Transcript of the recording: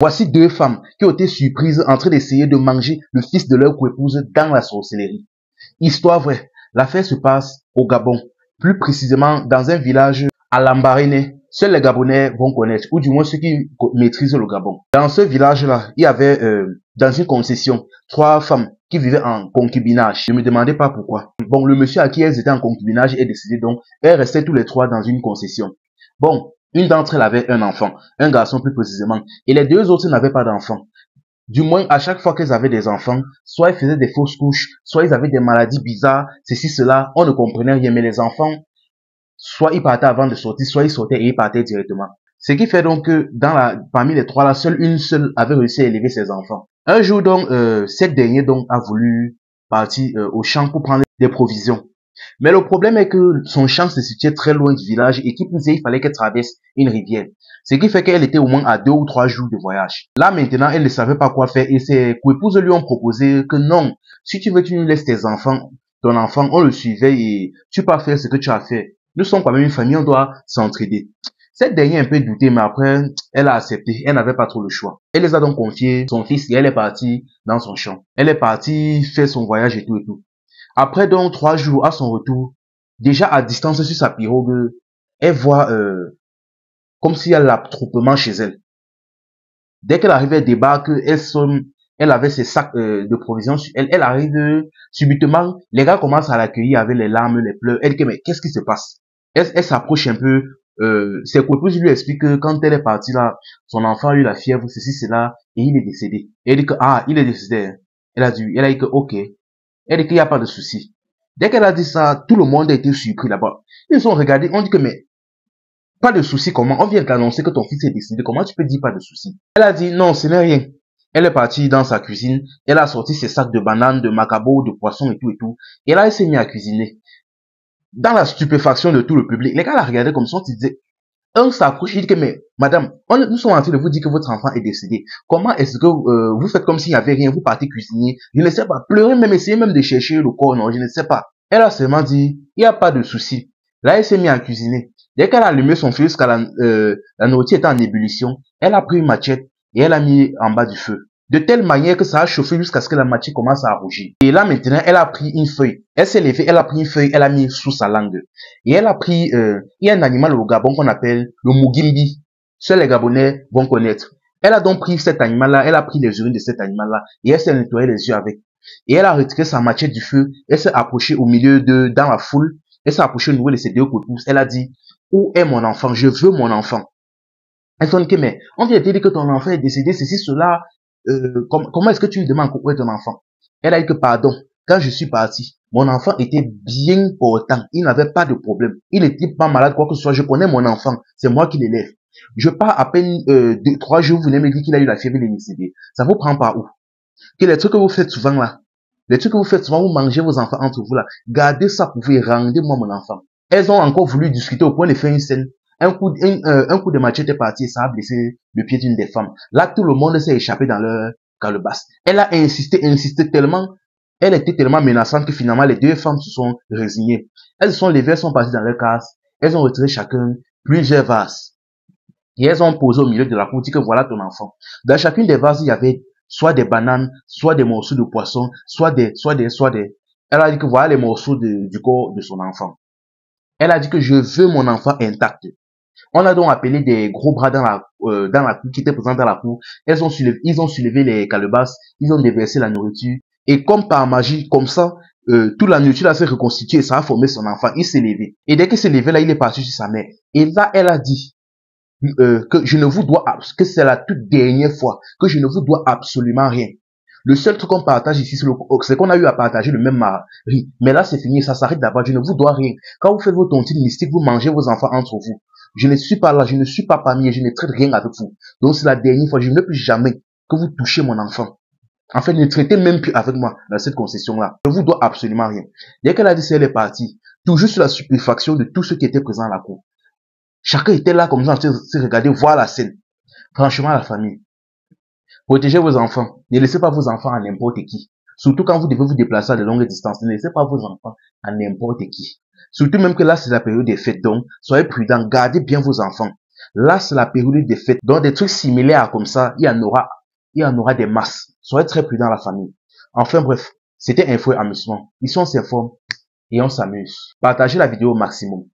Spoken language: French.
Voici deux femmes qui ont été surprises en train d'essayer de manger le fils de leur coépouse dans la sorcellerie. Histoire vraie, l'affaire se passe au Gabon, plus précisément dans un village à Lambaréné. Seuls les Gabonais vont connaître, ou du moins ceux qui maîtrisent le Gabon. Dans ce village-là, il y avait dans une concession 3 femmes qui vivaient en concubinage. Je me demandais pas pourquoi. Bon, le monsieur à qui elles étaient en concubinage est décédé, donc elles restaient tous les 3 dans une concession. Bon, une d'entre elles avait un enfant, un garçon plus précisément, et les 2 autres n'avaient pas d'enfant. Du moins, à chaque fois qu'elles avaient des enfants, soit elles faisaient des fausses couches, soit ils avaient des maladies bizarres, ceci, cela, on ne comprenait rien, mais les enfants, soit ils partaient avant de sortir, soit ils sortaient et ils partaient directement. Ce qui fait donc que parmi les 3 là, une seule avait réussi à élever ses enfants. Un jour donc, cette dernière donc a voulu partir au champ pour prendre des provisions. Mais le problème est que son champ se situait très loin du village et qui plus est, il fallait qu'elle traverse une rivière. Ce qui fait qu'elle était au moins à 2 ou 3 jours de voyage. Là maintenant, elle ne savait pas quoi faire et ses coépouses lui ont proposé que non, si tu veux, tu nous laisses ton enfant, on le suivait et tu peux faire ce que tu as fait. Nous sommes quand même une famille, on doit s'entraider. Cette dernière un peu douté, mais après, elle a accepté. Elle n'avait pas trop le choix. Elle les a donc confié son fils et elle est partie dans son champ. Elle est partie faire son voyage et tout et tout. Après donc 3 jours à son retour, déjà à distance sur sa pirogue, elle voit comme s'il y a l'attroupement chez elle. Dès qu'elle arrive, elle débarque, elle avait ses sacs de provisions sur elle. Elle arrive subitement, les gars commencent à l'accueillir avec les larmes, les pleurs. Elle dit mais qu'est-ce qui se passe? Elle s'approche un peu. Ses coépouses lui expliquent que quand elle est partie là, son enfant a eu la fièvre, ceci, cela, et il est décédé. Et elle dit que il est décédé. Hein. Elle a dit que ok. Elle dit qu'il n'y a pas de souci. Dès qu'elle a dit ça, tout le monde a été surpris là-bas. Ils ont regardé, on dit que mais pas de souci comment? On vient d'annoncer que ton fils est décédé. Comment tu peux dire pas de souci? Elle a dit non, ce n'est rien. Elle est partie dans sa cuisine. Elle a sorti ses sacs de bananes, de macabo, de poissons et tout et tout. Et là, elle s'est mise à cuisiner. Dans la stupéfaction de tout le public, les gars la regardaient comme ça, ils disaient, un s'approche, il dit que mais madame, nous sommes en train de vous dire que votre enfant est décédé. Comment est-ce que vous faites comme s'il n'y avait rien, vous partez cuisiner? Je ne sais pas. Pleurez même, essayez même de chercher le corps, non, je ne sais pas. Elle a seulement dit, il n'y a pas de souci. Là, elle s'est mise à cuisiner. Dès qu'elle a allumé son feu jusqu'à la nourriture était en ébullition, elle a pris une machette et elle a mis en bas du feu. De telle manière que ça a chauffé jusqu'à ce que la machette commence à rougir. Et là maintenant, elle a pris une feuille. Elle s'est levée, elle a pris une feuille, elle a mis sous sa langue. Et elle a pris, il y a un animal au Gabon qu'on appelle le Mugimbi. Seuls les Gabonais vont connaître. Elle a donc pris cet animal-là, elle a pris les urines de cet animal-là et elle s'est nettoyé les yeux avec. Et elle a retiré sa machette du feu, elle s'est approchée au milieu dans la foule, elle s'est approchée au niveau de ses 2 coépouses. Elle a dit, où est mon enfant? Je veux mon enfant. Elle dit que mais on vient de dire que ton enfant est décédé, ceci, cela. Comment est-ce que tu lui demandes où est ton enfant? Elle a dit que pardon, quand je suis parti, mon enfant était bien portant, il n'avait pas de problème, il n'était pas malade quoi que ce soit, je connais mon enfant, c'est moi qui l'élève. Je pars à peine 3 jours, vous venez me dire qu'il a eu la fièvre, il est décédé. Ça vous prend par où? Que les trucs que vous faites souvent là, les trucs que vous faites souvent, vous mangez vos enfants entre vous là, gardez ça pour vous et rendez-moi mon enfant. Elles ont encore voulu discuter au point de faire une scène. Un coup de machette est parti et ça a blessé le pied d'une des femmes. Là, tout le monde s'est échappé dans leur calebasse. Elle a insisté tellement, elle était tellement menaçante que finalement les 2 femmes se sont résignées. Elles se sont levées, elles sont parties dans leur casse, elles ont retiré chacun plusieurs vases. Et elles ont posé au milieu de la cour, dit que voilà ton enfant. Dans chacune des vases, il y avait soit des bananes, soit des morceaux de poisson, soit des. Elle a dit que voilà les morceaux du corps de son enfant. Elle a dit que je veux mon enfant intact. On a donc appelé des gros bras dans la cour, qui étaient présents dans la cour. Ils ont soulevé les calebasses, ils ont déversé la nourriture. Et comme par magie, comme ça, toute la nourriture s'est reconstituée et ça a formé son enfant. Il s'est levé. Et dès qu'il s'est levé, là, il est parti sur sa mère. Et là, elle a dit que je ne vous dois, que c'est la toute dernière fois, que je ne vous dois absolument rien. Le seul truc qu'on partage ici, c'est qu'on a eu à partager le même mari. Mais là, c'est fini, ça s'arrête d'abord. Je ne vous dois rien. Quand vous faites vos tontines mystiques, vous mangez vos enfants entre vous. Je ne suis pas là, je ne suis pas parmi, je ne traite rien avec vous. Donc c'est la dernière fois, je ne veux plus jamais que vous touchez mon enfant. En fait, ne traitez même plus avec moi dans cette concession-là. Je ne vous dois absolument rien. Dès qu'elle a dit ça, elle est partie. Toujours sur la stupéfaction de tous ceux qui étaient présents à la cour. Chacun était là comme ça, en train de se regarder, voir la scène. Franchement, la famille. Protégez vos enfants. Ne laissez pas vos enfants à n'importe qui. Surtout quand vous devez vous déplacer à de longues distances. Ne laissez pas vos enfants à n'importe qui. Surtout même que là, c'est la période des fêtes. Donc, soyez prudents. Gardez bien vos enfants. Là, c'est la période des fêtes. Donc, des trucs similaires comme ça, il y en aura des masses. Soyez très prudents, la famille. Enfin, bref, c'était Info et Amusement. Ici, on s'informe et on s'amuse. Partagez la vidéo au maximum.